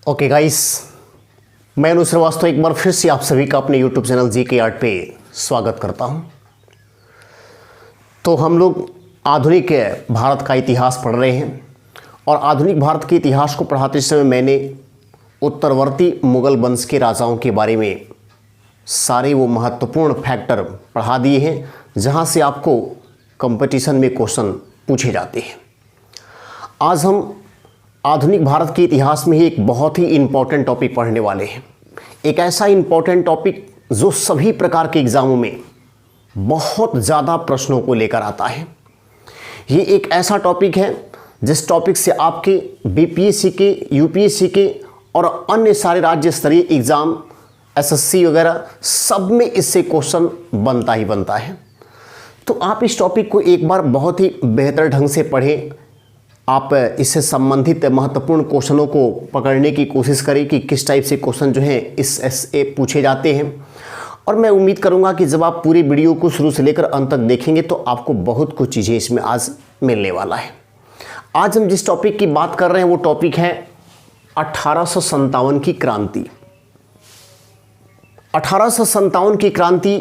Okay guys, मैं अनु श्रीवास्तव एक बार फिर से आप सभी का अपने यूट्यूब चैनल जीके आर्ट पे स्वागत करता हूं। तो हम लोग आधुनिक भारत का इतिहास पढ़ रहे हैं और आधुनिक भारत के इतिहास को पढ़ाते समय मैंने उत्तरवर्ती मुगल वंश के राजाओं के बारे में सारे वो महत्वपूर्ण फैक्टर पढ़ा दिए हैं जहां से आपको कंपटीशन में क्वेश्चन पूछे जाते हैं। आज हम आधुनिक भारत के इतिहास में ही एक बहुत ही इम्पॉर्टेंट टॉपिक पढ़ने वाले हैं। एक ऐसा इम्पॉर्टेंट टॉपिक जो सभी प्रकार के एग्ज़ामों में बहुत ज़्यादा प्रश्नों को लेकर आता है। ये एक ऐसा टॉपिक है जिस टॉपिक से आपके बीपीएससी के, यूपीएससी के और अन्य सारे राज्य स्तरीय एग्ज़ाम, एसएससी वगैरह सब में इससे क्वेश्चन बनता ही बनता है। तो आप इस टॉपिक को एक बार बहुत ही बेहतर ढंग से पढ़ें। आप इससे संबंधित महत्वपूर्ण क्वेश्चनों को पकड़ने की कोशिश करें कि किस टाइप से क्वेश्चन जो हैं इस एसए पूछे जाते हैं। और मैं उम्मीद करूंगा कि जब आप पूरी वीडियो को शुरू से लेकर अंत तक देखेंगे तो आपको बहुत कुछ चीज़ें इसमें आज मिलने वाला है। आज हम जिस टॉपिक की बात कर रहे हैं वो टॉपिक है 1857 की क्रांति। 1857 की क्रांति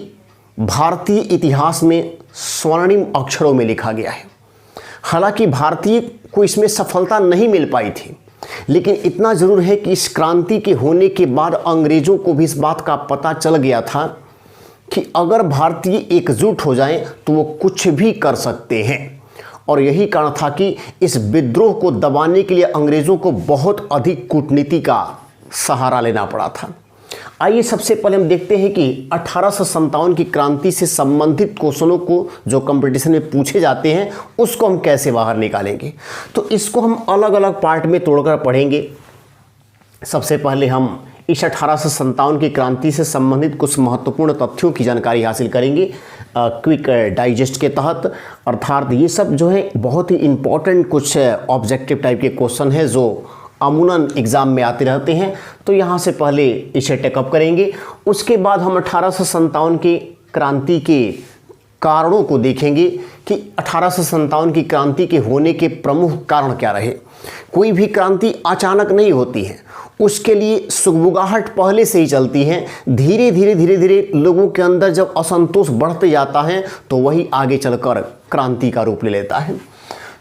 भारतीय इतिहास में स्वर्णिम अक्षरों में लिखा गया है। हालांकि भारतीय को इसमें सफलता नहीं मिल पाई थी, लेकिन इतना ज़रूर है कि इस क्रांति के होने के बाद अंग्रेज़ों को भी इस बात का पता चल गया था कि अगर भारतीय एकजुट हो जाएं तो वो कुछ भी कर सकते हैं। और यही कारण था कि इस विद्रोह को दबाने के लिए अंग्रेज़ों को बहुत अधिक कूटनीति का सहारा लेना पड़ा था। आइए सबसे पहले हम देखते हैं कि 1857 की क्रांति से संबंधित क्वेश्चनों को जो कंपटीशन में पूछे जाते हैं उसको हम कैसे बाहर निकालेंगे। तो इसको हम अलग अलग पार्ट में तोड़कर पढ़ेंगे। सबसे पहले हम इस 1857 की क्रांति से संबंधित कुछ महत्वपूर्ण तथ्यों की जानकारी हासिल करेंगे क्विक डाइजेस्ट के तहत। अर्थात ये सब जो है बहुत ही इंपॉर्टेंट कुछ ऑब्जेक्टिव टाइप के क्वेश्चन है जो अमूमन एग्ज़ाम में आते रहते हैं। तो यहाँ से पहले इसे टेकअप करेंगे। उसके बाद हम 1857 की क्रांति के कारणों को देखेंगे कि 1857 की क्रांति के होने के प्रमुख कारण क्या रहे। कोई भी क्रांति अचानक नहीं होती है, उसके लिए सुगबुगाहट पहले से ही चलती है। धीरे धीरे लोगों के अंदर जब असंतोष बढ़ते जाता है तो वही आगे चलकर क्रांति का रूप ले लेता है।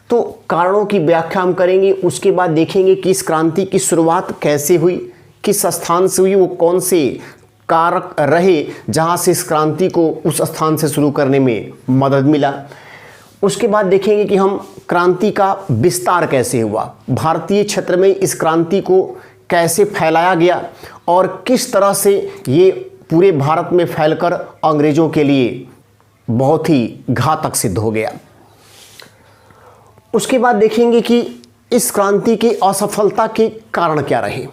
तो कारणों की व्याख्या हम करेंगे। उसके बाद देखेंगे कि इस क्रांति की शुरुआत कैसे हुई, किस स्थान से हुई, वो कौन से कारक रहे जहां से इस क्रांति को उस स्थान से शुरू करने में मदद मिला। उसके बाद देखेंगे कि हम क्रांति का विस्तार कैसे हुआ, भारतीय क्षेत्र में इस क्रांति को कैसे फैलाया गया और किस तरह से ये पूरे भारत में फैलकर अंग्रेज़ों के लिए बहुत ही घातक सिद्ध हो गया। उसके बाद देखेंगे कि इस क्रांति की असफलता के कारण क्या रहे,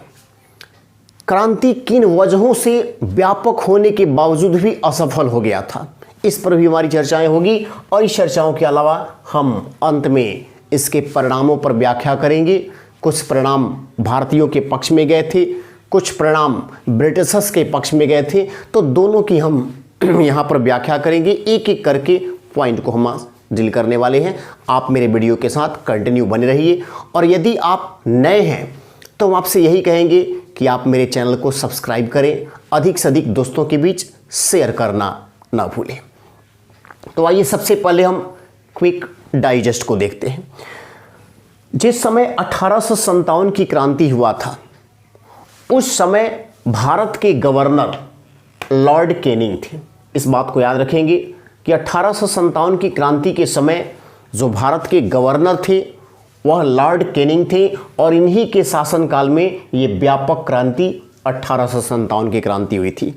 क्रांति किन वजहों से व्यापक होने के बावजूद भी असफल हो गया था। इस पर भी हमारी चर्चाएं होगी और इस चर्चाओं के अलावा हम अंत में इसके परिणामों पर व्याख्या करेंगे। कुछ परिणाम भारतीयों के पक्ष में गए थे, कुछ परिणाम ब्रिटिशर्स के पक्ष में गए थे। तो दोनों की हम यहाँ पर व्याख्या करेंगे, एक एक करके पॉइंट को हम डील करने वाले हैं। आप मेरे वीडियो के साथ कंटिन्यू बने रहिए और यदि आप नए हैं तो हम आपसे यही कहेंगे कि आप मेरे चैनल को सब्सक्राइब करें, अधिक से अधिक दोस्तों के बीच शेयर करना ना भूलें। तो आइए सबसे पहले हम क्विक डाइजेस्ट को देखते हैं। जिस समय 1857 की क्रांति हुआ था उस समय भारत के गवर्नर लॉर्ड कैनिंग थे। इस बात को याद रखेंगे कि 1857 की क्रांति के समय जो भारत के गवर्नर थे वह लॉर्ड कैनिंग थे और इन्हीं के शासनकाल में ये व्यापक क्रांति 1857 की क्रांति हुई थी।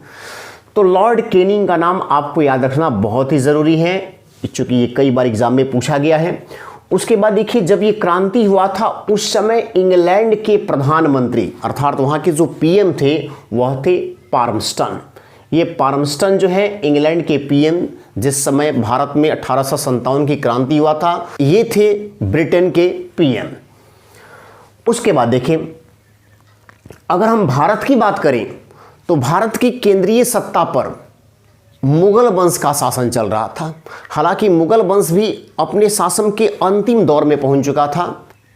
तो लॉर्ड कैनिंग का नाम आपको याद रखना बहुत ही ज़रूरी है क्योंकि ये कई बार एग्जाम में पूछा गया है। उसके बाद देखिए, जब ये क्रांति हुआ था उस समय इंग्लैंड के प्रधानमंत्री अर्थात वहाँ के जो पीएम थे वह थे पार्मस्टन। ये पार्मस्टन जो है इंग्लैंड के पीएम जिस समय भारत में 1857 की क्रांति हुआ था, ये थे ब्रिटेन के पीएम। उसके बाद देखें, अगर हम भारत की बात करें तो भारत की केंद्रीय सत्ता पर मुगल वंश का शासन चल रहा था। हालांकि मुगल वंश भी अपने शासन के अंतिम दौर में पहुंच चुका था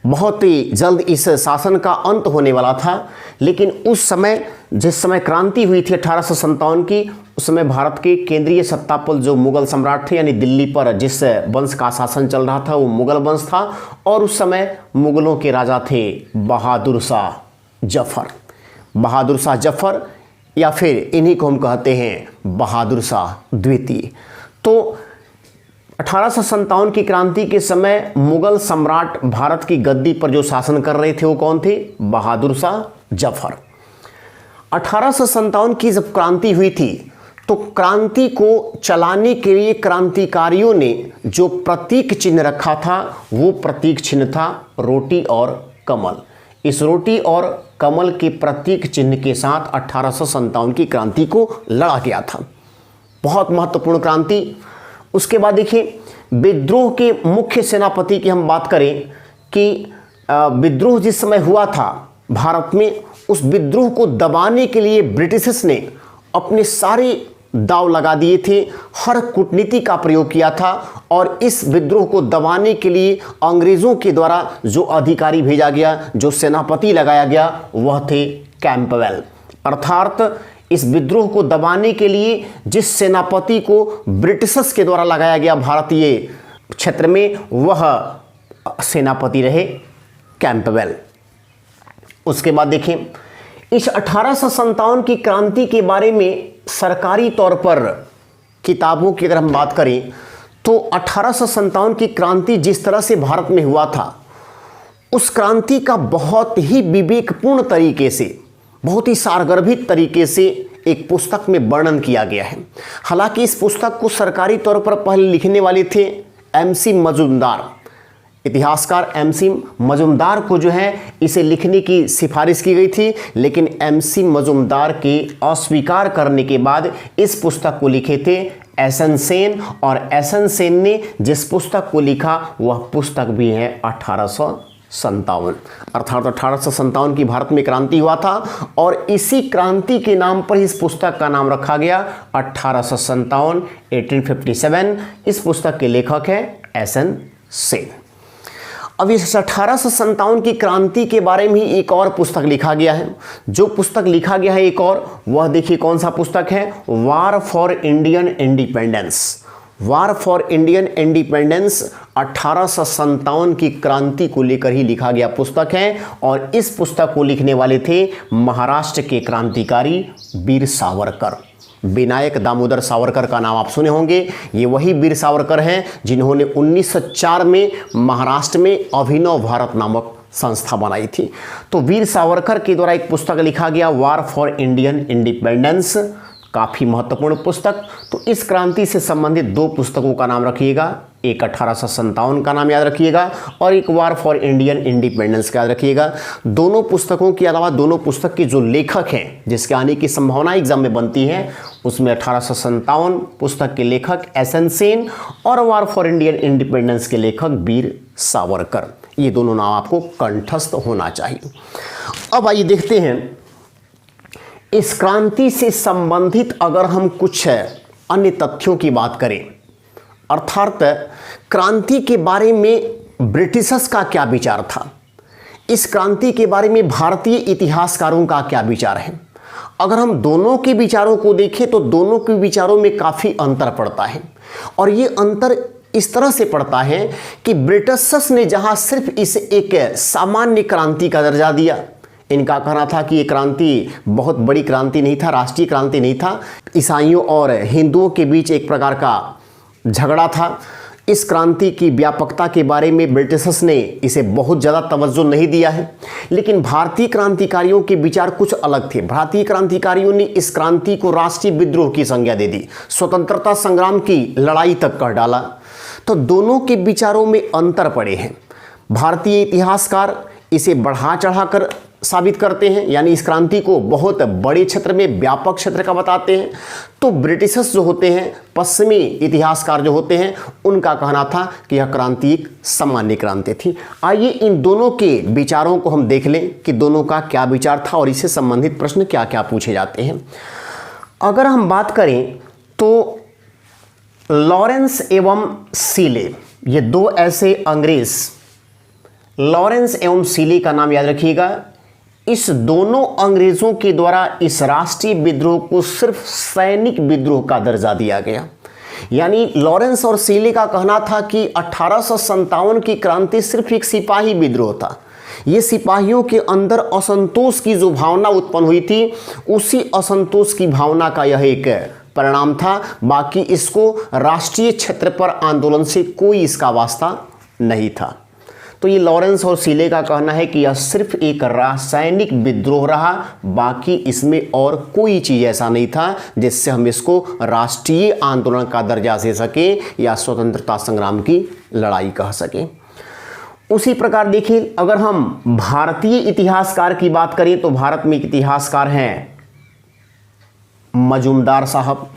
बहुत ही जल्द इस शासन का अंत होने वाला था। लेकिन उस समय जिस समय क्रांति हुई थी 1857 की, उस समय भारत के केंद्रीय सत्ता पर जो मुगल सम्राट थे, यानी दिल्ली पर जिस वंश का शासन चल रहा था वो मुगल वंश था। और उस समय मुगलों के राजा थे बहादुर शाह जफर। बहादुर शाह जफर या फिर इन्हीं को हम कहते हैं बहादुर शाह द्वितीय। तो 1857 की क्रांति के समय मुगल सम्राट भारत की गद्दी पर जो शासन कर रहे थे वो कौन थे? बहादुर शाह जफर। 1857 की जब क्रांति हुई थी तो क्रांति को चलाने के लिए क्रांतिकारियों ने जो प्रतीक चिन्ह रखा था वो प्रतीक चिन्ह था रोटी और कमल। इस रोटी और कमल के प्रतीक चिन्ह के साथ 1857 की क्रांति को लड़ा गया था। बहुत महत्वपूर्ण क्रांति। उसके बाद देखिए विद्रोह के मुख्य सेनापति की हम बात करें कि विद्रोह जिस समय हुआ था भारत में, उस विद्रोह को दबाने के लिए ब्रिटिशर्स ने अपने सारे दांव लगा दिए थे, हर कूटनीति का प्रयोग किया था। और इस विद्रोह को दबाने के लिए अंग्रेज़ों के द्वारा जो अधिकारी भेजा गया, जो सेनापति लगाया गया, वह थे कैंपबेल। अर्थात इस विद्रोह को दबाने के लिए जिस सेनापति को ब्रिटिशर्स के द्वारा लगाया गया भारतीय क्षेत्र में, वह सेनापति रहे कैंपबेल। उसके बाद देखें इस 1857 की क्रांति के बारे में सरकारी तौर पर किताबों की अगर हम बात करें तो 1857 की क्रांति जिस तरह से भारत में हुआ था, उस क्रांति का बहुत ही विवेकपूर्ण तरीके से, बहुत ही सारगर्भित तरीके से एक पुस्तक में वर्णन किया गया है। हालांकि इस पुस्तक को सरकारी तौर पर पहले लिखने वाले थे MC मजुमदार। इतिहासकार MC मजुमदार को जो है इसे लिखने की सिफारिश की गई थी, लेकिन MC मजुमदार के अस्वीकार करने के बाद इस पुस्तक को लिखे थे SN सेन। और SN सेन ने जिस पुस्तक को लिखा वह पुस्तक भी है 1857। अर्थात 1857 की भारत में क्रांति हुआ था और इसी क्रांति के नाम पर इस पुस्तक का नाम रखा गया 1857 1857। इस पुस्तक के लेखक है SN सेन। अब इस 1857 की क्रांति के बारे में ही एक और पुस्तक लिखा गया है। जो पुस्तक लिखा गया है एक और, वह देखिए कौन सा पुस्तक है? वार for Indian independence. War for Indian independence 1857 की क्रांति को लेकर ही लिखा गया पुस्तक है। और इस पुस्तक को लिखने वाले थे महाराष्ट्र के क्रांतिकारी वीर सावरकर। विनायक दामोदर सावरकर का नाम आप सुने होंगे। ये वही वीर सावरकर हैं जिन्होंने 1904 में महाराष्ट्र में अभिनव भारत नामक संस्था बनाई थी। तो वीर सावरकर के द्वारा एक पुस्तक लिखा गया वार फॉर इंडियन इंडिपेंडेंस, काफ़ी महत्वपूर्ण पुस्तक। तो इस क्रांति से संबंधित दो पुस्तकों का नाम रखिएगा, एक 1857 का नाम याद रखिएगा और एक वार फॉर इंडियन इंडिपेंडेंस का याद रखिएगा। दोनों पुस्तकों के अलावा दोनों पुस्तक के जो लेखक हैं जिसके आने की संभावना एग्जाम में बनती है, उसमें 1857 पुस्तक के लेखक SN सेन और वार फॉर इंडियन इंडिपेंडेंस के लेखक वीर सावरकर। ये दोनों नाम आपको कंठस्थ होना चाहिए। अब आइए देखते हैं इस क्रांति से संबंधित अगर हम कुछ अन्य तथ्यों की बात करें, अर्थात क्रांति के बारे में ब्रिटिशर्स का क्या विचार था, इस क्रांति के बारे में भारतीय इतिहासकारों का क्या विचार है। अगर हम दोनों के विचारों को देखें तो दोनों के विचारों में काफ़ी अंतर पड़ता है। और ये अंतर इस तरह से पड़ता है कि ब्रिटिशर्स ने जहां सिर्फ इसे एक सामान्य क्रांति का दर्जा दिया, इनका कहना था कि ये क्रांति बहुत बड़ी क्रांति नहीं था, राष्ट्रीय क्रांति नहीं था, ईसाइयों और हिंदुओं के बीच एक प्रकार का झगड़ा था। इस क्रांति की व्यापकता के बारे में ब्रिटिशर्स ने इसे बहुत ज़्यादा तवज्जो नहीं दिया है। लेकिन भारतीय क्रांतिकारियों के विचार कुछ अलग थे। भारतीय क्रांतिकारियों ने इस क्रांति को राष्ट्रीय विद्रोह की संज्ञा दे दी, स्वतंत्रता संग्राम की लड़ाई तक कर डाला। तो दोनों के विचारों में अंतर पड़े हैं। भारतीय इतिहासकार इसे बढ़ा चढ़ाकर साबित करते हैं, यानी इस क्रांति को बहुत बड़े क्षेत्र में, व्यापक क्षेत्र का बताते हैं। तो ब्रिटिशर्स जो होते हैं, पश्चिमी इतिहासकार जो होते हैं, उनका कहना था कि यह क्रांति एक सामान्य क्रांति थी। आइए इन दोनों के विचारों को हम देख लें कि दोनों का क्या विचार था और इससे संबंधित प्रश्न क्या क्या पूछे जाते हैं। अगर हम बात करें तो लॉरेंस एवं सीले, ये दो ऐसे अंग्रेज लॉरेंस एवं सीले का नाम याद रखिएगा। इस दोनों अंग्रेजों के द्वारा इस राष्ट्रीय विद्रोह को सिर्फ सैनिक विद्रोह का दर्जा दिया गया। यानी लॉरेंस और सीले का कहना था कि 1857 की क्रांति सिर्फ एक सिपाही विद्रोह था। ये सिपाहियों के अंदर असंतोष की जो भावना उत्पन्न हुई थी, उसी असंतोष की भावना का यह एक परिणाम था। बाकी इसको राष्ट्रीय क्षेत्र पर आंदोलन से कोई इसका वास्ता नहीं था। तो ये लॉरेंस और सीले का कहना है कि यह सिर्फ एक रासायनिक विद्रोह रहा, बाकी इसमें और कोई चीज़ ऐसा नहीं था जिससे हम इसको राष्ट्रीय आंदोलन का दर्जा दे सकें या स्वतंत्रता संग्राम की लड़ाई कह सकें। उसी प्रकार देखिए, अगर हम भारतीय इतिहासकार की बात करें तो भारत में एक इतिहासकार हैं मजूमदार साहब।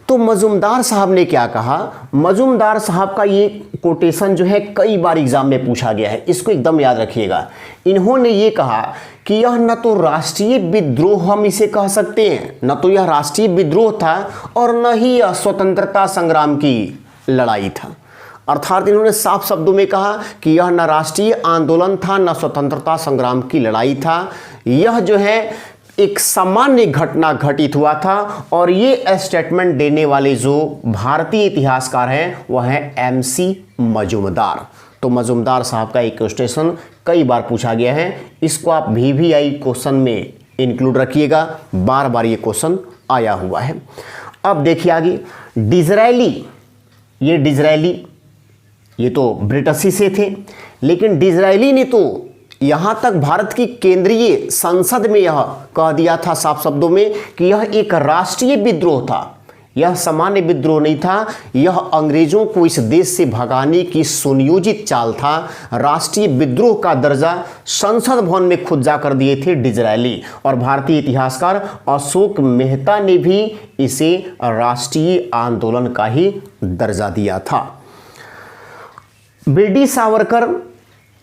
तो मजूमदार साहब ने क्या कहा? मजूमदार साहब का ये कोटेशन जो है कई बार एग्जाम में पूछा गया है, इसको एकदम याद रखिएगा। इन्होंने ये कहा कि यह न तो राष्ट्रीय विद्रोह हम इसे कह सकते हैं, न तो यह राष्ट्रीय विद्रोह था और न ही यह स्वतंत्रता संग्राम की लड़ाई था। अर्थात इन्होंने साफ शब्दों में कहा कि यह न राष्ट्रीय आंदोलन था न स्वतंत्रता संग्राम की लड़ाई था, यह जो है एक सामान्य घटना घटित हुआ था। और ये स्टेटमेंट देने वाले जो भारतीय इतिहासकार हैं वह है MC मजूमदार। तो मजूमदार साहब का एक क्वेश्चन कई बार पूछा गया है, इसको आप VVI क्वेश्चन में इंक्लूड रखिएगा, बार बार ये क्वेश्चन आया हुआ है। अब देखिए आगे, डिज़रायली। ये तो ब्रिटिशी से थे, लेकिन डिज़रायली ने तो यहाँ तक भारत की केंद्रीय संसद में यह कह दिया था साफ शब्दों में कि यह एक राष्ट्रीय विद्रोह था, यह सामान्य विद्रोह नहीं था, यह अंग्रेजों को इस देश से भगाने की सुनियोजित चाल था। राष्ट्रीय विद्रोह का दर्जा संसद भवन में खुद जाकर दिए थे डिज़रायली, और भारतीय इतिहासकार अशोक मेहता ने भी इसे राष्ट्रीय आंदोलन का ही दर्जा दिया था। बीडी सावरकर,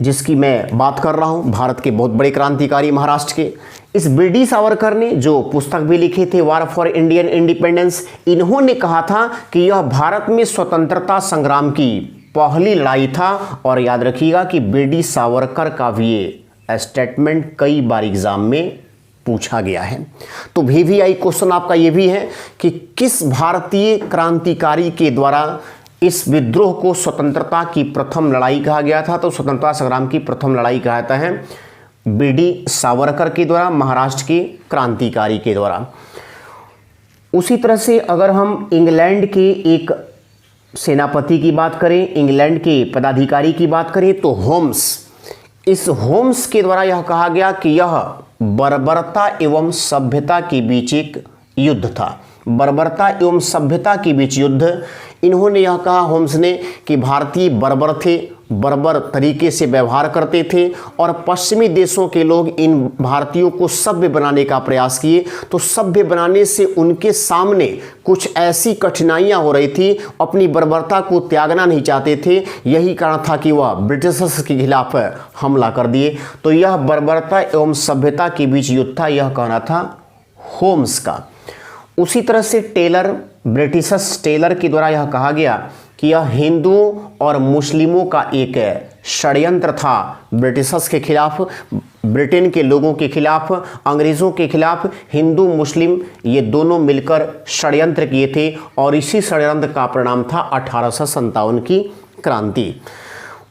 जिसकी मैं बात कर रहा हूं, भारत के बहुत बड़े क्रांतिकारी महाराष्ट्र के, इस बीडी सावरकर ने जो पुस्तक भी लिखे थे वार फॉर इंडियन इंडिपेंडेंस, इन्होंने कहा था कि यह भारत में स्वतंत्रता संग्राम की पहली लड़ाई था। और याद रखिएगा कि बीडी सावरकर का भी ये स्टेटमेंट कई बार एग्जाम में पूछा गया है। तो VVI क्वेश्चन आपका ये भी है कि किस भारतीय क्रांतिकारी के द्वारा इस विद्रोह को स्वतंत्रता की प्रथम लड़ाई कहा गया था? तो स्वतंत्रता संग्राम की प्रथम लड़ाई कहता है बीडी सावरकर के द्वारा, महाराष्ट्र के क्रांतिकारी के द्वारा। उसी तरह से अगर हम इंग्लैंड के एक सेनापति की बात करें, इंग्लैंड के पदाधिकारी की बात करें तो होम्स, इस होम्स के द्वारा यह कहा गया कि यह बर्बरता एवं सभ्यता के बीच एक युद्ध था। बर्बरता एवं सभ्यता के बीच युद्ध। इन्होंने यह कहा, होम्स ने, कि भारतीय बर्बर थे, बर्बर तरीके से व्यवहार करते थे और पश्चिमी देशों के लोग इन भारतीयों को सभ्य बनाने का प्रयास किए। तो सभ्य बनाने से उनके सामने कुछ ऐसी कठिनाइयां हो रही थी, अपनी बर्बरता को त्यागना नहीं चाहते थे। यही कारण था कि वह ब्रिटिशर्स के खिलाफ हमला कर दिए। तो यह बर्बरता एवं सभ्यता के बीच युद्ध था, यह कहना था होम्स का। उसी तरह से टेलर, ब्रिटिशर्स टेलर के द्वारा यह कहा गया कि यह हिंदुओं और मुस्लिमों का एक षड्यंत्र था ब्रिटिशर्स के खिलाफ, ब्रिटेन के लोगों के खिलाफ, अंग्रेज़ों के खिलाफ। हिंदू मुस्लिम ये दोनों मिलकर षड्यंत्र किए थे और इसी षड्यंत्र का परिणाम था 1857 की क्रांति।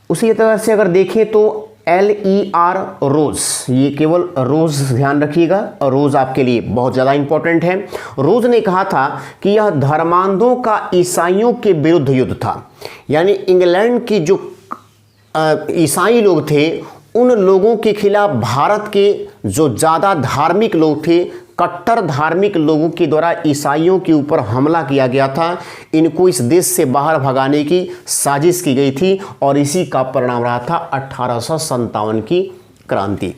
उसी तरह से अगर देखें तो LER रोज, ये केवल रोज ध्यान रखिएगा, रोज आपके लिए बहुत ज़्यादा इंपॉर्टेंट है। रोज ने कहा था कि यह धर्मांधों का ईसाइयों के विरुद्ध युद्ध था। यानी इंग्लैंड की जो ईसाई लोग थे, उन लोगों के खिलाफ भारत के जो ज़्यादा धार्मिक लोग थे, कट्टर धार्मिक लोगों के द्वारा ईसाइयों के ऊपर हमला किया गया था। इनको इस देश से बाहर भगाने की साजिश की गई थी और इसी का परिणाम रहा था 1857 की क्रांति।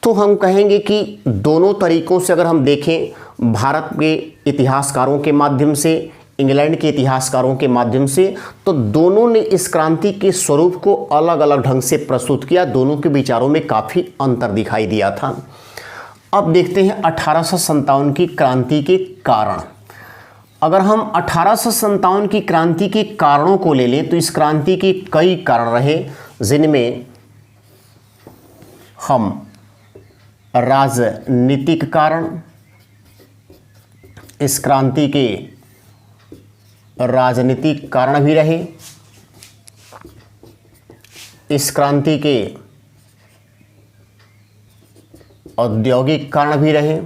तो हम कहेंगे कि दोनों तरीकों से अगर हम देखें, भारत के इतिहासकारों के माध्यम से, इंग्लैंड के इतिहासकारों के माध्यम से, तो दोनों ने इस क्रांति के स्वरूप को अलग अलग ढंग से प्रस्तुत किया। दोनों के विचारों में काफ़ी अंतर दिखाई दिया था। अब देखते हैं 1857 की क्रांति के कारण। अगर हम 1857 की क्रांति के कारणों को ले लें तो इस क्रांति के कई कारण रहे। जिनमें हम राजनीतिक कारण, इस क्रांति के राजनीतिक कारण भी रहे, इस क्रांति के औद्योगिक कारण भी रहे,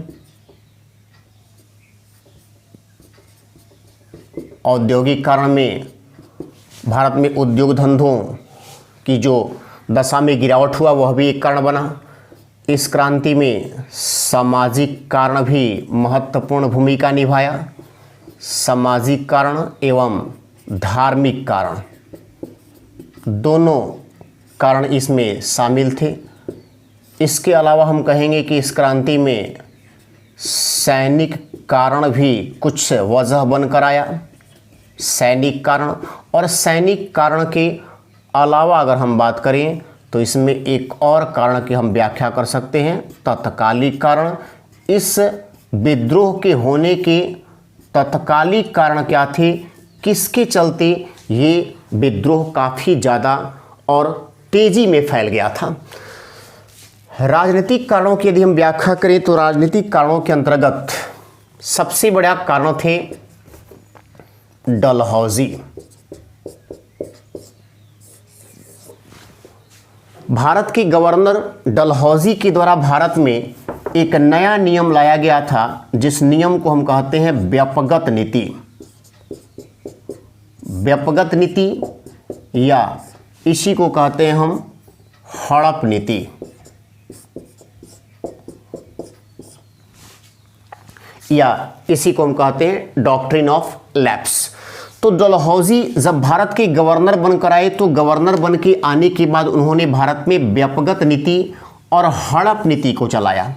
औद्योगिक कारण में भारत में उद्योग धंधों की जो दशा में गिरावट हुआ वह भी एक कारण बना। इस क्रांति में सामाजिक कारण भी महत्वपूर्ण भूमिका निभाया। सामाजिक कारण एवं धार्मिक कारण दोनों कारण इसमें शामिल थे। इसके अलावा हम कहेंगे कि इस क्रांति में सैनिक कारण भी कुछ वजह बनकर आया। सैनिक कारण, और सैनिक कारण के अलावा अगर हम बात करें तो इसमें एक और कारण की हम व्याख्या कर सकते हैं, तत्कालिक कारण। इस विद्रोह के होने के तत्कालिक कारण क्या थे, किसके चलते ये विद्रोह काफ़ी ज़्यादा और तेज़ी में फैल गया था। राजनीतिक कारणों की यदि हम व्याख्या करें तो राजनीतिक कारणों के अंतर्गत सबसे बड़ा कारण थे डलहौजी। भारत के गवर्नर डलहौजी के द्वारा भारत में एक नया नियम लाया गया था, जिस नियम को हम कहते हैं व्यापगत नीति। व्यापगत नीति या इसी को कहते हैं हम हड़प नीति। या इसी को हम कहते हैं डॉक्ट्रिन ऑफ लैप्स। तो डलहौजी जब भारत के गवर्नर बनकर आए तो गवर्नर बन के आने के बाद उन्होंने भारत में व्यापगत नीति और हड़प नीति को चलाया।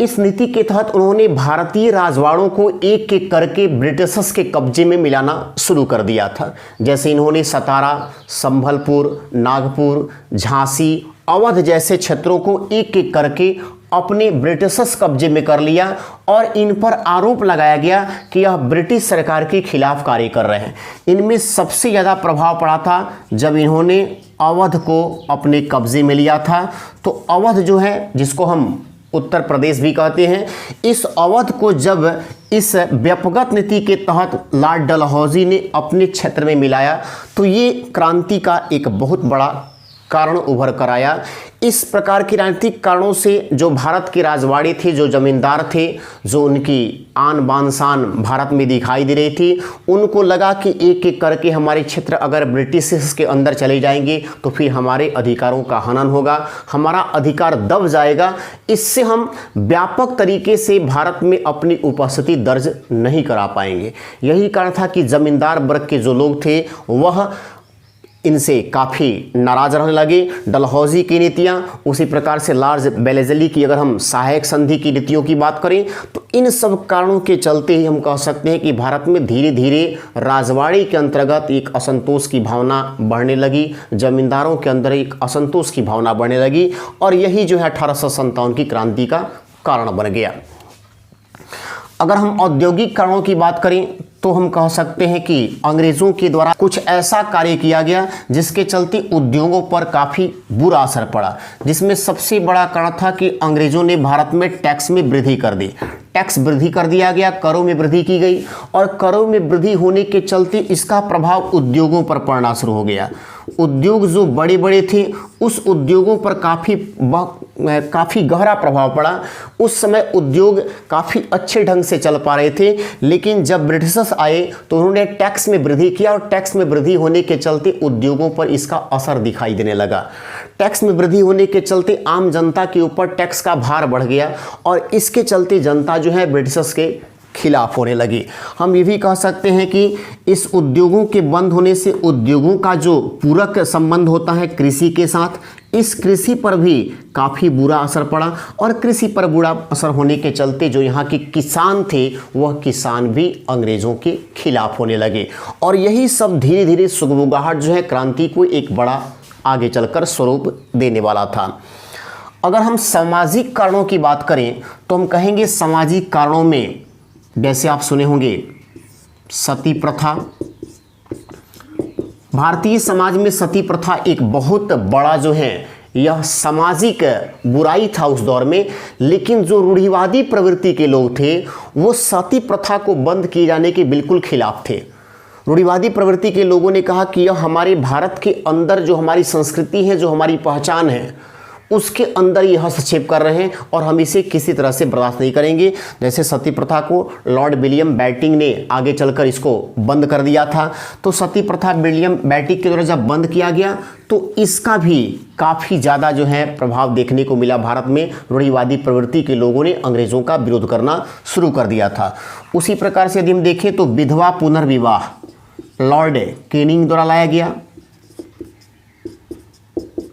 इस नीति के तहत उन्होंने भारतीय राजवाड़ों को एक एक करके ब्रिटिशर्स के कब्जे में मिलाना शुरू कर दिया था। जैसे इन्होंने सतारा, संभलपुर, नागपुर, झांसी, अवध जैसे क्षेत्रों को एक एक करके अपने ब्रिटिशर्स कब्जे में कर लिया और इन पर आरोप लगाया गया कि यह ब्रिटिश सरकार के खिलाफ कार्य कर रहे हैं। इनमें सबसे ज़्यादा प्रभाव पड़ा था जब इन्होंने अवध को अपने कब्जे में लिया था। तो अवध जो है, जिसको हम उत्तर प्रदेश भी कहते हैं, इस अवध को जब इस व्यापगत नीति के तहत लॉर्ड डलहौजी ने अपने क्षेत्र में मिलाया तो ये क्रांति का एक बहुत बड़ा कारण उभर कर आया। इस प्रकार के राजनीतिक कारणों से जो भारत के राजवाड़े थे, जो जमींदार थे, जो उनकी आन बान शान भारत में दिखाई दे रही थी, उनको लगा कि एक एक करके हमारे क्षेत्र अगर ब्रिटिश के अंदर चले जाएंगे तो फिर हमारे अधिकारों का हनन होगा, हमारा अधिकार दब जाएगा। इससे हम व्यापक तरीके से भारत में अपनी उपस्थिति दर्ज नहीं करा पाएंगे। यही कारण था कि जमींदार वर्ग के जो लोग थे वह इनसे काफ़ी नाराज रहने लगे। डलहौजी की नीतियाँ, उसी प्रकार से लॉर्ड वेलेस्ली की अगर हम सहायक संधि की नीतियों की बात करें तो इन सब कारणों के चलते ही हम कह सकते हैं कि भारत में धीरे धीरे राजवाड़ी के अंतर्गत एक असंतोष की भावना बढ़ने लगी, जमींदारों के अंदर एक असंतोष की भावना बढ़ने लगी और यही जो है 1857 की क्रांति का कारण बन गया। अगर हम औद्योगिक कारणों की बात करें तो हम कह सकते हैं कि अंग्रेज़ों के द्वारा कुछ ऐसा कार्य किया गया जिसके चलते उद्योगों पर काफ़ी बुरा असर पड़ा, जिसमें सबसे बड़ा कारण था कि अंग्रेज़ों ने भारत में टैक्स में वृद्धि कर दी। टैक्स वृद्धि कर दिया गया, करों में वृद्धि की गई और करों में वृद्धि होने के चलते इसका प्रभाव उद्योगों पर पड़ना शुरू हो गया। उद्योग जो बड़े बड़े थे उस उद्योगों पर काफ़ी गहरा प्रभाव पड़ा। उस समय उद्योग काफ़ी अच्छे ढंग से चल पा रहे थे, लेकिन जब ब्रिटिशर्स आए तो उन्होंने टैक्स में वृद्धि किया और टैक्स में वृद्धि होने के चलते उद्योगों पर इसका असर दिखाई देने लगा। टैक्स में वृद्धि होने के चलते आम जनता के ऊपर टैक्स का भार बढ़ गया और इसके चलते जनता जो है ब्रिटिशर्स के खिलाफ होने लगी। हम ये भी कह सकते हैं कि इस उद्योगों के बंद होने से उद्योगों का जो पूरक संबंध होता है कृषि के साथ, इस कृषि पर भी काफ़ी बुरा असर पड़ा और कृषि पर बुरा असर होने के चलते जो यहाँ के किसान थे वह किसान भी अंग्रेज़ों के खिलाफ होने लगे और यही सब धीरे धीरे सुगबुगाहट जो है क्रांति को एक बड़ा आगे चलकर स्वरूप देने वाला था। अगर हम सामाजिक कारणों की बात करें तो हम कहेंगे सामाजिक कारणों में जैसे आप सुने होंगे सती प्रथा, भारतीय समाज में सती प्रथा एक बहुत बड़ा जो है यह सामाजिक बुराई था उस दौर में। लेकिन जो रूढ़िवादी प्रवृत्ति के लोग थे वो सती प्रथा को बंद किए जाने के बिल्कुल खिलाफ थे। रूढ़िवादी प्रवृत्ति के लोगों ने कहा कि यह हमारे भारत के अंदर जो हमारी संस्कृति है, जो हमारी पहचान है, उसके अंदर ये हस्तक्षेप कर रहे हैं और हम इसे किसी तरह से बर्दाश्त नहीं करेंगे। जैसे सती प्रथा को लॉर्ड विलियम बेंटिंक ने आगे चलकर इसको बंद कर दिया था। तो सती प्रथा विलियम बेंटिंक के द्वारा जब बंद किया गया तो इसका भी काफ़ी ज़्यादा जो है प्रभाव देखने को मिला भारत में। रूढ़िवादी प्रवृत्ति के लोगों ने अंग्रेज़ों का विरोध करना शुरू कर दिया था। उसी प्रकार से यदि हम देखें तो विधवा पुनर्विवाह लॉर्ड कैनिंग द्वारा लाया गया।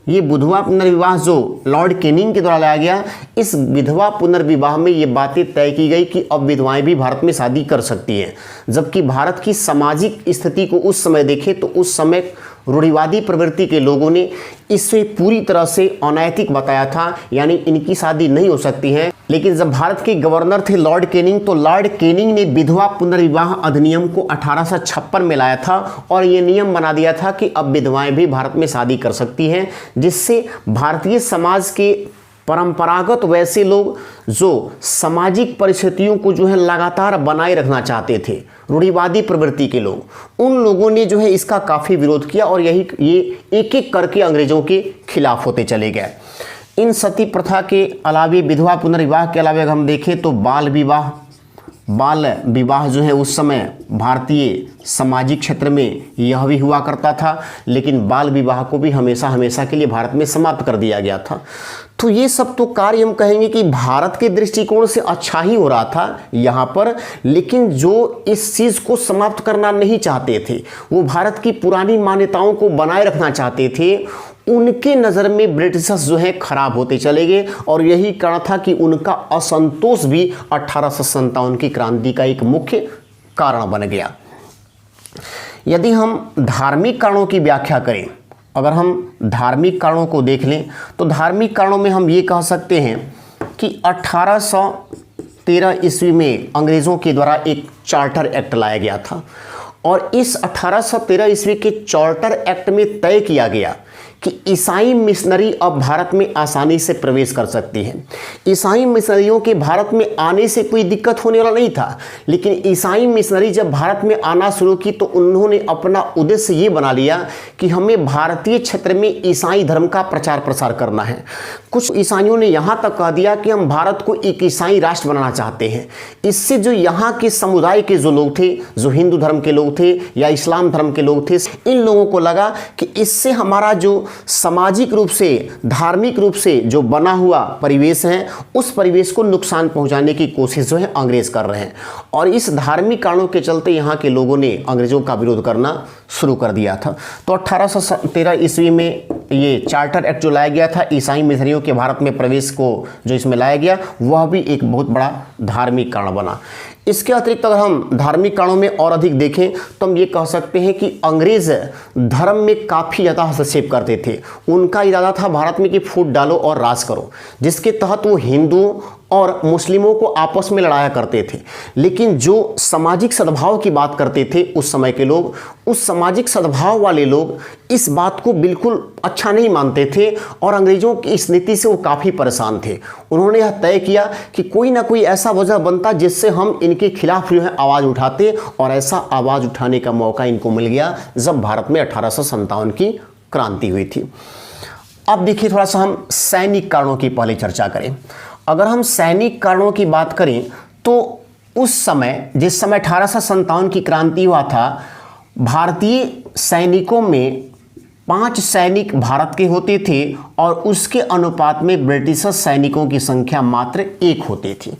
ये विधवा पुनर्विवाह जो लॉर्ड कैनिंग के द्वारा लाया गया, इस विधवा पुनर्विवाह में ये बातें तय की गई कि अब विधवाएं भी भारत में शादी कर सकती हैं। जबकि भारत की सामाजिक स्थिति को उस समय देखें तो उस समय रूढ़िवादी प्रवृत्ति के लोगों ने इसे पूरी तरह से अनैतिक बताया था, यानी इनकी शादी नहीं हो सकती है। लेकिन जब भारत के गवर्नर थे लॉर्ड कैनिंग, तो लॉर्ड कैनिंग ने विधवा पुनर्विवाह अधिनियम को 1856 में लाया था और ये नियम बना दिया था कि अब विधवाएं भी भारत में शादी कर सकती हैं, जिससे भारतीय समाज के परंपरागत वैसे लोग जो सामाजिक परिस्थितियों को जो है लगातार बनाए रखना चाहते थे, रूढ़िवादी प्रवृत्ति के लोग, उन लोगों ने जो है इसका काफ़ी विरोध किया और ये एक एक करके अंग्रेज़ों के खिलाफ होते चले गए। इन सती प्रथा के अलावे, विधवा पुनर्विवाह के अलावे अगर हम देखें तो बाल विवाह जो है उस समय भारतीय सामाजिक क्षेत्र में यह भी हुआ करता था। लेकिन बाल विवाह को भी हमेशा के लिए भारत में समाप्त कर दिया गया था। तो ये सब तो कार्य हम कहेंगे कि भारत के दृष्टिकोण से अच्छा ही हो रहा था यहाँ पर, लेकिन जो इस चीज़ को समाप्त करना नहीं चाहते थे, वो भारत की पुरानी मान्यताओं को बनाए रखना चाहते थे, उनके नज़र में ब्रिटिशर्स जो है खराब होते चले गए। और यही कारण था कि उनका असंतोष भी 1857 की क्रांति का एक मुख्य कारण बन गया। यदि हम धार्मिक कारणों की व्याख्या करें, अगर हम धार्मिक कारणों को देख लें तो धार्मिक कारणों में हम ये कह सकते हैं कि 1813 ईस्वी में अंग्रेज़ों के द्वारा एक चार्टर एक्ट लाया गया था और इस 1813 ईस्वी के चार्टर एक्ट में तय किया गया कि ईसाई मिशनरी अब भारत में आसानी से प्रवेश कर सकती हैं। ईसाई मिशनरियों के भारत में आने से कोई दिक्कत होने वाला नहीं था, लेकिन ईसाई मिशनरी जब भारत में आना शुरू की तो उन्होंने अपना उद्देश्य ये बना लिया कि हमें भारतीय क्षेत्र में ईसाई धर्म का प्रचार प्रसार करना है। कुछ ईसाइयों ने यहाँ तक कह दिया कि हम भारत को एक ईसाई राष्ट्र बनाना चाहते हैं। इससे जो यहाँ के समुदाय के जो लोग थे, जो हिंदू धर्म के लोग थे या इस्लाम धर्म के लोग थे, इन लोगों को लगा कि इससे हमारा जो सामाजिक रूप से, धार्मिक रूप से जो बना हुआ परिवेश है, उस परिवेश को नुकसान पहुंचाने की कोशिश जो है अंग्रेज कर रहे हैं। और इस धार्मिक कारणों के चलते यहाँ के लोगों ने अंग्रेजों का विरोध करना शुरू कर दिया था। तो 1813 ईस्वी में ये चार्टर एक्ट जो लाया गया था, ईसाई मिशनरियों के भारत में प्रवेश को जो इसमें लाया गया, वह भी एक बहुत बड़ा धार्मिक कारण बना। इसके अतिरिक्त अगर हम धार्मिक कारणों में और अधिक देखें तो हम ये कह सकते हैं कि अंग्रेज धर्म में काफ़ी ज़्यादा हस्तक्षेप करते थे। उनका इरादा था भारत में कि फूट डालो और राज करो, जिसके तहत वो हिंदुओं और मुस्लिमों को आपस में लड़ाया करते थे। लेकिन जो सामाजिक सद्भाव की बात करते थे उस समय के लोग, उस सामाजिक सद्भाव वाले लोग इस बात को बिल्कुल अच्छा नहीं मानते थे और अंग्रेज़ों की इस नीति से वो काफ़ी परेशान थे। उन्होंने यह तय किया कि कोई ना कोई ऐसा वजह बनता जिससे हम इनके खिलाफ जो है आवाज़ उठाते, और ऐसा आवाज़ उठाने का मौका इनको मिल गया जब भारत में 1857 की क्रांति हुई थी। अब देखिए, थोड़ा सा हम सैनिक कारणों की पहले चर्चा करें। अगर हम सैनिक कारणों की बात करें तो उस समय, जिस समय 1857 की क्रांति हुआ था, भारतीय सैनिकों में 5 सैनिक भारत के होते थे और उसके अनुपात में ब्रिटिश सैनिकों की संख्या मात्र 1 होती थी।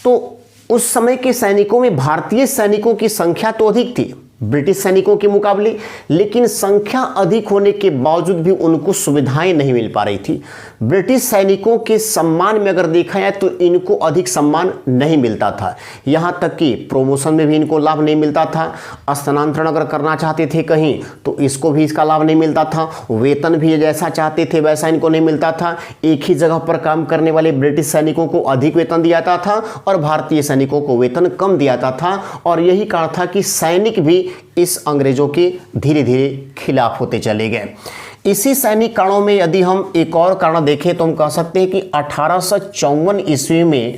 तो उस समय के सैनिकों में भारतीय सैनिकों की संख्या तो अधिक थी ब्रिटिश सैनिकों के मुकाबले, लेकिन संख्या अधिक होने के बावजूद भी उनको सुविधाएं नहीं मिल पा रही थी। ब्रिटिश सैनिकों के सम्मान में अगर देखा जाए तो इनको अधिक सम्मान नहीं मिलता था, यहाँ तक कि प्रमोशन में भी इनको लाभ नहीं मिलता था। स्थानांतरण अगर करना चाहते थे कहीं तो इसको भी इसका लाभ नहीं मिलता था। वेतन भी जैसा चाहते थे वैसा इनको नहीं मिलता था। एक ही जगह पर काम करने वाले ब्रिटिश सैनिकों को अधिक वेतन दिया जाता था और भारतीय सैनिकों को वेतन कम दिया जाता था। और यही कारण था कि सैनिक भी इस अंग्रेज़ों के धीरे धीरे खिलाफ होते चले गए। इसी सैनिक कारणों में यदि हम एक और कारण देखें तो हम कह सकते हैं कि 1854 ईस्वी में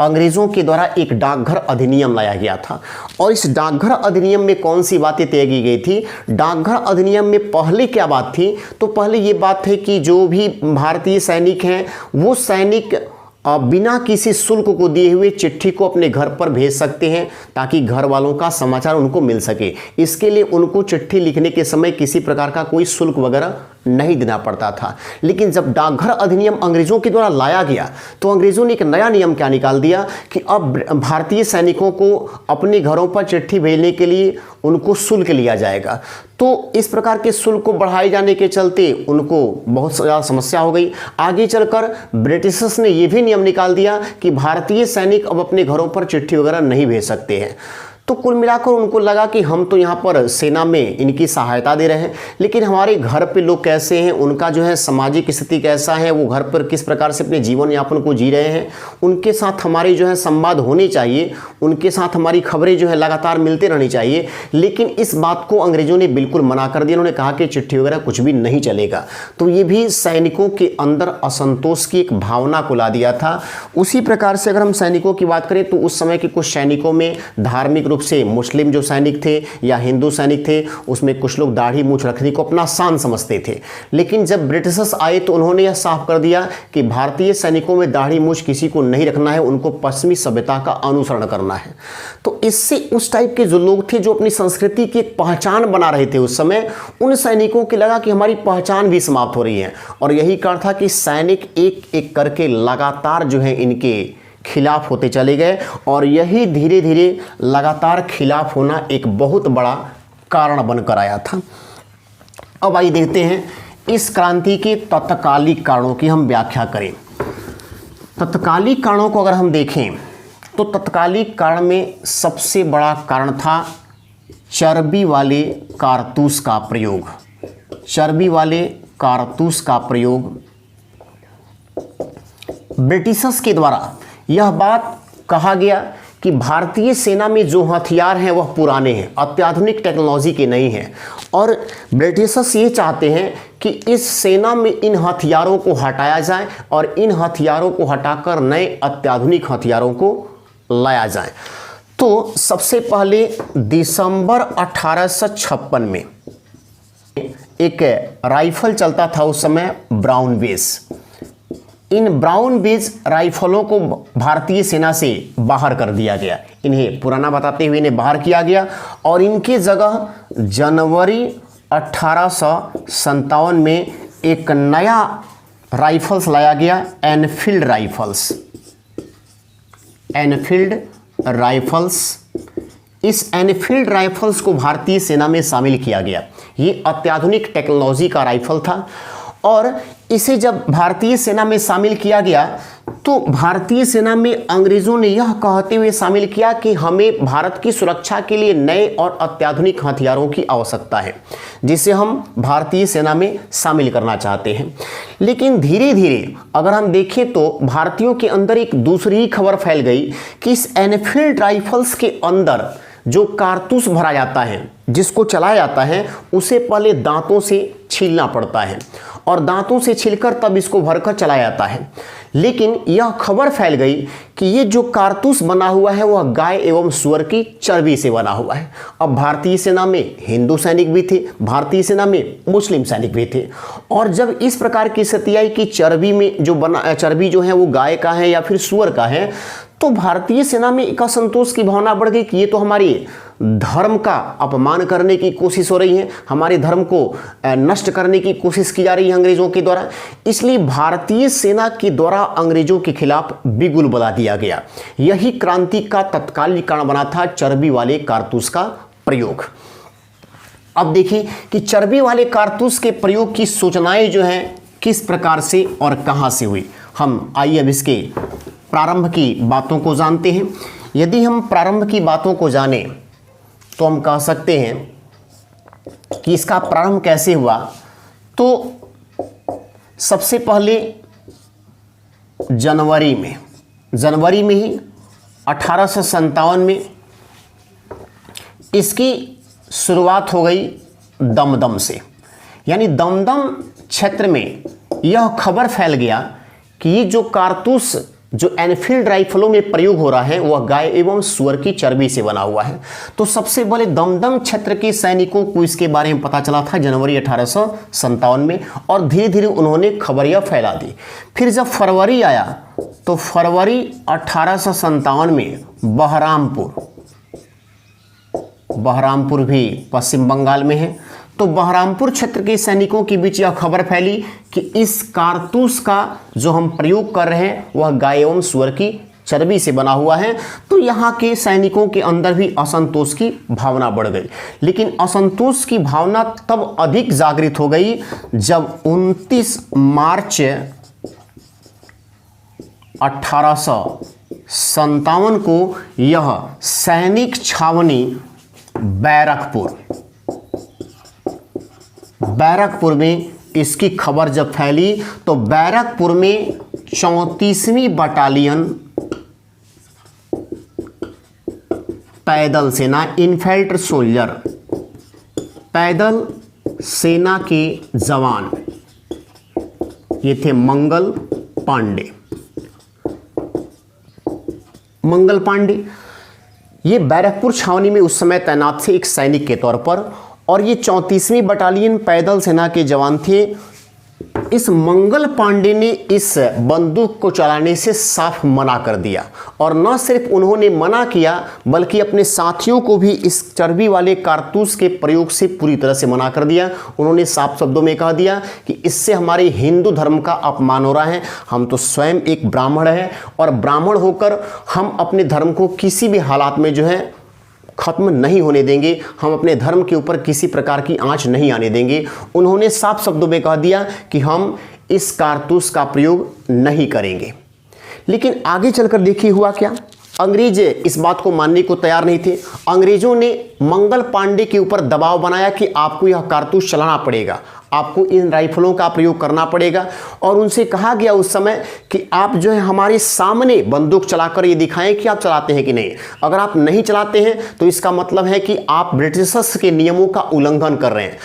अंग्रेज़ों के द्वारा एक डाकघर अधिनियम लाया गया था। और इस डाकघर अधिनियम में कौन सी बातें तय की गई थी? डाकघर अधिनियम में पहले क्या बात थी? तो पहले ये बात है कि जो भी भारतीय सैनिक हैं वो सैनिक बिना किसी शुल्क को दिए हुए चिट्ठी को अपने घर पर भेज सकते हैं ताकि घर वालों का समाचार उनको मिल सके। इसके लिए उनको चिट्ठी लिखने के समय किसी प्रकार का कोई शुल्क वगैरह नहीं देना पड़ता था। लेकिन जब डाकघर अधिनियम अंग्रेज़ों के द्वारा लाया गया तो अंग्रेज़ों ने एक नया नियम क्या निकाल दिया कि अब भारतीय सैनिकों को अपने घरों पर चिट्ठी भेजने के लिए उनको शुल्क लिया जाएगा। तो इस प्रकार के शुल्क को बढ़ाए जाने के चलते उनको बहुत ज़्यादा समस्या हो गई। आगे चलकर ब्रिटिशर्स ने यह भी नियम निकाल दिया कि भारतीय सैनिक अब अपने घरों पर चिट्ठी वगैरह नहीं भेज सकते हैं। तो कुल मिलाकर उनको लगा कि हम तो यहाँ पर सेना में इनकी सहायता दे रहे हैं, लेकिन हमारे घर पे लोग कैसे हैं, उनका जो है सामाजिक स्थिति कैसा है, वो घर पर किस प्रकार से अपने जीवन यापन को जी रहे हैं, उनके साथ हमारी जो है संवाद होने चाहिए, उनके साथ हमारी खबरें जो है लगातार मिलते रहनी चाहिए। लेकिन इस बात को अंग्रेज़ों ने बिल्कुल मना कर दिया। उन्होंने कहा कि चिट्ठी वगैरह कुछ भी नहीं चलेगा। तो ये भी सैनिकों के अंदर असंतोष की एक भावना को ला दिया था। उसी प्रकार से अगर हम सैनिकों की बात करें तो उस समय के कुछ सैनिकों में धार्मिक रूप से मुस्लिम जो सैनिक थे या हिंदू सैनिक थे, उसमें कुछ लोग दाढ़ी मूंछ रखने को अपना शान समझते थे। लेकिन जब ब्रिटिशर्स आए तो उन्होंने यह साफ कर दिया कि भारतीय सैनिकों में दाढ़ी मूंछ किसी को नहीं रखना है, उनको पश्चिमी सभ्यता का अनुसरण करना है। तो इससे उस टाइप के जो लोग थे जो अपनी संस्कृति की एक पहचान बना रहे थे उस समय, उन सैनिकों को लगा कि हमारी पहचान भी समाप्त हो रही है। और यही कारण था कि सैनिक एक एक करके लगातार जो है इनके खिलाफ होते चले गए। और यही धीरे धीरे लगातार खिलाफ होना एक बहुत बड़ा कारण बनकर आया था। अब आइए देखते हैं इस क्रांति के तत्कालिक कारणों की हम व्याख्या करें। तत्कालिक कारणों को अगर हम देखें तो तत्कालिक कारण में सबसे बड़ा कारण था चर्बी वाले कारतूस का प्रयोग। चर्बी वाले कारतूस का प्रयोग ब्रिटिशर्स के द्वारा यह बात कहा गया कि भारतीय सेना में जो हथियार हैं वह पुराने हैं, अत्याधुनिक टेक्नोलॉजी के नहीं हैं। और ब्रिटिशर्स ये चाहते हैं कि इस सेना में इन हथियारों को हटाया जाए और इन हथियारों को हटाकर नए अत्याधुनिक हथियारों को लाया जाए। तो सबसे पहले दिसंबर 1856 में एक राइफल चलता था उस समय, ब्राउन बेस। इन ब्राउन बेस राइफलों को भारतीय सेना से बाहर कर दिया गया। इन्हें पुराना बताते हुए इन्हें बाहर किया गया और इनके जगह जनवरी 1857 में एक नया राइफल्स लाया गया, एनफील्ड राइफल्स। एनफील्ड राइफल्स, इस एनफील्ड राइफल्स को भारतीय सेना में शामिल किया गया। ये अत्याधुनिक टेक्नोलॉजी का राइफल था और इसे जब भारतीय सेना में शामिल किया गया तो भारतीय सेना में अंग्रेज़ों ने यह कहते हुए शामिल किया कि हमें भारत की सुरक्षा के लिए नए और अत्याधुनिक हथियारों की आवश्यकता है, जिसे हम भारतीय सेना में शामिल करना चाहते हैं। लेकिन धीरे धीरे अगर हम देखें तो भारतीयों के अंदर एक दूसरी ही खबर फैल गई कि इस एनफील्ड राइफल्स के अंदर जो कारतूस भरा जाता है, जिसको चलाया जाता है, उसे पहले दांतों से छीलना पड़ता है और दांतों से छीलकर तब इसको भरकर चलाया जाता है। लेकिन यह खबर फैल गई कि ये जो कारतूस बना हुआ है वह गाय एवं सुअर की चर्बी से बना हुआ है। अब भारतीय सेना में हिंदू सैनिक भी थे, भारतीय सेना में मुस्लिम सैनिक भी थे। और जब इस प्रकार की स्थिति आई कि चर्बी जो है वो गाय का है या फिर सुअर का है, तो भारतीय सेना में एक असंतोष की भावना बढ़ गई कि ये तो हमारी धर्म का अपमान करने की कोशिश हो रही है, हमारे धर्म को नष्ट करने की कोशिश की जा रही है अंग्रेज़ों के द्वारा। इसलिए भारतीय सेना के द्वारा अंग्रेज़ों के खिलाफ बिगुल बजा दिया गया। यही क्रांति का तत्कालिक कारण बना था चर्बी वाले कारतूस का प्रयोग। अब देखिए कि चर्बी वाले कारतूस के प्रयोग की सूचनाएं जो हैं किस प्रकार से और कहां से हुई। हम आइए अब इसके प्रारंभ की बातों को जानते हैं। यदि हम प्रारंभ की बातों को जानें तो हम कह सकते हैं कि इसका प्रारंभ कैसे हुआ। तो सबसे पहले जनवरी में ही 1857 में इसकी शुरुआत हो गई दमदम से, यानी दमदम क्षेत्र में यह खबर फैल गया कि ये जो कारतूस जो एनफील्ड राइफलों में प्रयोग हो रहा है वह गाय एवं सुअर की चर्बी से बना हुआ है। तो सबसे पहले दमदम क्षेत्र के सैनिकों को इसके बारे में पता चला था जनवरी 1857 में, और धीरे धीरे उन्होंने खबरियां फैला दी। फिर जब फरवरी आया तो फरवरी 1857 में बहरामपुर भी पश्चिम बंगाल में है, तो बहरामपुर क्षेत्र के सैनिकों के बीच यह खबर फैली कि इस कारतूस का जो हम प्रयोग कर रहे हैं वह गाय एवं सुअर की चर्बी से बना हुआ है। तो यहाँ के सैनिकों के अंदर भी असंतोष की भावना बढ़ गई, लेकिन असंतोष की भावना तब अधिक जागृत हो गई जब 29 मार्च 1857 को यह सैनिक छावनी बैरकपुर में इसकी खबर जब फैली तो बैरकपुर में 34वीं बटालियन पैदल सेना इनफैंट्री सोल्जर, पैदल सेना के जवान, ये थे मंगल पांडे, ये बैरकपुर छावनी में उस समय तैनात थे एक सैनिक के तौर पर, और ये 34वीं बटालियन पैदल सेना के जवान थे। इस मंगल पांडे ने इस बंदूक को चलाने से साफ मना कर दिया, और न सिर्फ उन्होंने मना किया बल्कि अपने साथियों को भी इस चर्बी वाले कारतूस के प्रयोग से पूरी तरह से मना कर दिया। उन्होंने साफ शब्दों में कह दिया कि इससे हमारे हिंदू धर्म का अपमान हो रहा है, हम तो स्वयं एक ब्राह्मण हैं और ब्राह्मण होकर हम अपने धर्म को किसी भी हालात में जो है खत्म नहीं होने देंगे, हम अपने धर्म के ऊपर किसी प्रकार की आंच नहीं आने देंगे। उन्होंने साफ शब्दों में कह दिया कि हम इस कारतूस का प्रयोग नहीं करेंगे। लेकिन आगे चलकर देखिए हुआ क्या, अंग्रेज इस बात को मानने को तैयार नहीं थे। अंग्रेजों ने मंगल पांडे के ऊपर दबाव बनाया कि आपको यह कारतूस चलाना पड़ेगा, आपको इन राइफलों का प्रयोग करना पड़ेगा, और उनसे कहा गया उस समय कि आप जो है हमारे सामने बंदूक चलाकर ये दिखाएं कि आप चलाते हैं कि नहीं। अगर आप नहीं चलाते हैं तो इसका मतलब है कि आप ब्रिटिशर्स के नियमों का उल्लंघन कर रहे हैं।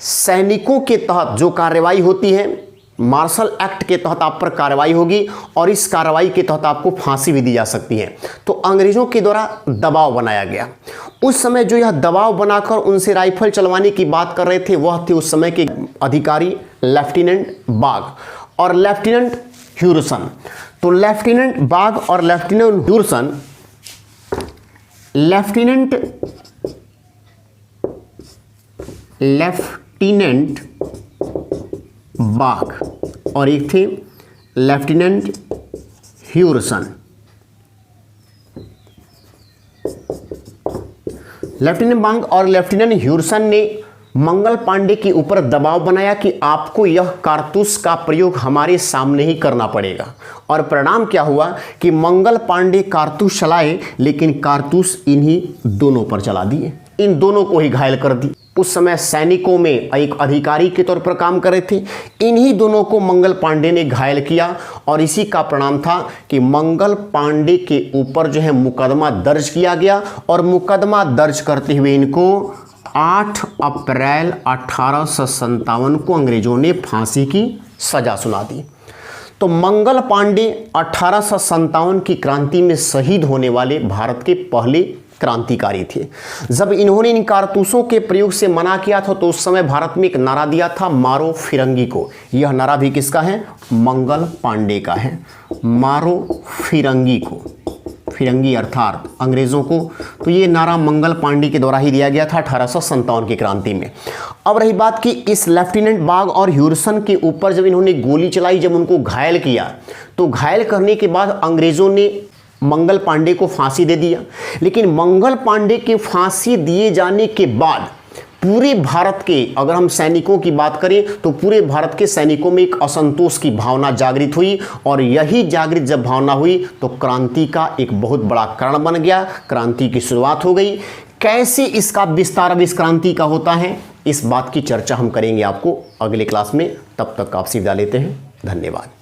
सैनिकों के तहत जो कार्रवाई होती है, मार्शल एक्ट के तहत आप पर कार्रवाई होगी, और इस कार्रवाई के तहत आपको फांसी भी दी जा सकती है। तो अंग्रेजों के द्वारा दबाव बनाया गया। उस समय जो यह दबाव बनाकर उनसे राइफल चलवाने की बात कर रहे थे वह थे उस समय के अधिकारी लेफ्टिनेंट बाग और लेफ्टिनेंट ह्यूरसन। तो लेफ्टिनेंट बाग और लेफ्टिनेंट ह्यूरसन, लेफ्टिनेंट बाग और एक थे लेफ्टिनेंट ह्यूरसन। लेफ्टिनेंट बाग और लेफ्टिनेंट ह्यूरसन ने मंगल पांडे के ऊपर दबाव बनाया कि आपको यह कारतूस का प्रयोग हमारे सामने ही करना पड़ेगा, और परिणाम क्या हुआ कि मंगल पांडे कारतूस चलाए, लेकिन कारतूस इन्हीं दोनों पर चला दिए, इन दोनों को ही घायल कर दी। उस समय सैनिकों में एक अधिकारी के तौर पर काम कर रहे थे, इन्हीं दोनों को मंगल पांडे ने घायल किया, और इसी का परिणाम था कि मंगल पांडे के ऊपर जो है मुकदमा दर्ज किया गया, और मुकदमा दर्ज करते हुए इनको 8 अप्रैल 1857 को अंग्रेजों ने फांसी की सजा सुना दी। तो मंगल पांडे 1857 की क्रांति में शहीद होने वाले भारत के पहले क्रांतिकारी थे। जब इन्होंने इन कारतूसों के प्रयोग से मना किया था तो उस समय भारत में एक नारा दिया था, मारो फिरंगी को। यह नारा भी किसका है? मंगल पांडे का है। मारो फिरंगी को, फिरंगी अर्थात अंग्रेजों को। तो ये नारा मंगल पांडे के द्वारा ही दिया गया था 1857 की क्रांति में। अब रही बात कि इस लेफ्टिनेंट बाग और ह्यूरसन के ऊपर जब इन्होंने गोली चलाई, जब उनको घायल किया, तो घायल करने के बाद अंग्रेजों ने मंगल पांडे को फांसी दे दिया। लेकिन मंगल पांडे के फांसी दिए जाने के बाद पूरे भारत के, अगर हम सैनिकों की बात करें तो पूरे भारत के सैनिकों में एक असंतोष की भावना जागृत हुई, और यही जागृत जब भावना हुई तो क्रांति का एक बहुत बड़ा कारण बन गया, क्रांति की शुरुआत हो गई। कैसे इसका विस्तार अब इस क्रांति का होता है, इस बात की चर्चा हम करेंगे आपको अगले क्लास में। तब तक आपसे विदा लेते हैं, धन्यवाद।